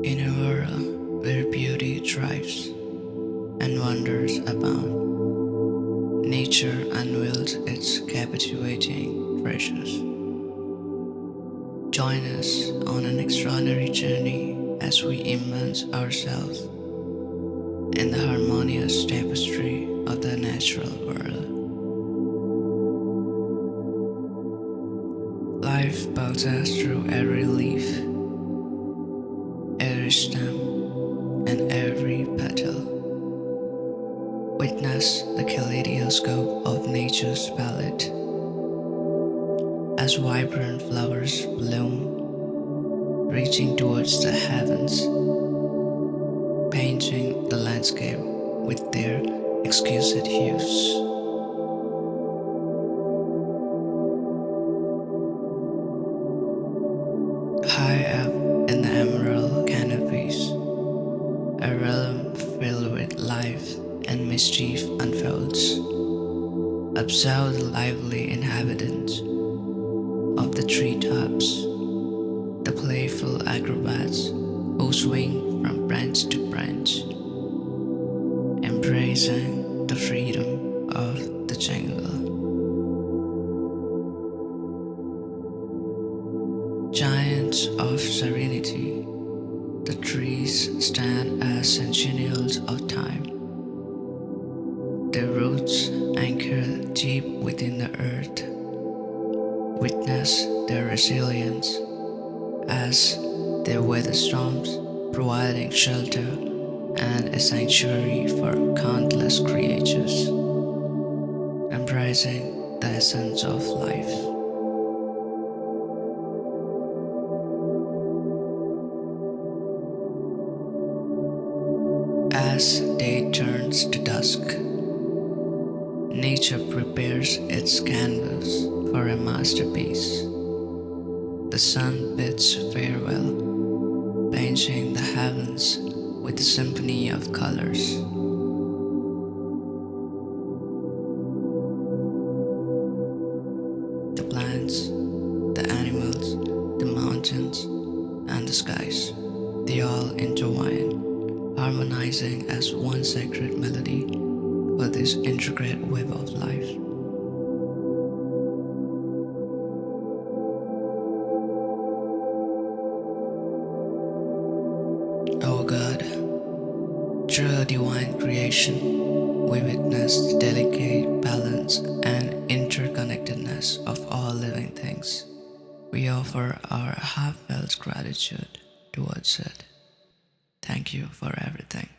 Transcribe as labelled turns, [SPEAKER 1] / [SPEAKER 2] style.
[SPEAKER 1] In a world where beauty thrives and wonders abound, nature unveils its captivating treasures. Join us on an extraordinary journey as we immerse ourselves in the harmonious tapestry of the natural world. Life pulls us through every leaf, every stem, and every petal. Witness the kaleidoscope of nature's palette as vibrant flowers bloom, reaching towards the heavens, painting the landscape with their exquisite hues. High up in the emerald canopies, a realm filled with life and mischief unfolds. Observe the lively inhabitants of the treetops, the playful acrobats who swing from branch to branch, embracing the freedom of the jungle. Giants of serenity, the trees stand as sentinels of time, their roots anchored deep within the earth. Witness their resilience as they weather storms, providing shelter and a sanctuary for countless creatures, embracing the essence of life. As day turns to dusk, nature prepares its canvas for a masterpiece. The sun bids farewell, painting the heavens with a symphony of colors. The plants, the animals, the mountains, and the skies, they all intertwine, harmonizing as one sacred melody for this intricate web of life. Oh God, through divine creation, we witness the delicate balance and interconnectedness of all living things. We offer our heartfelt gratitude towards it. Thank you for everything.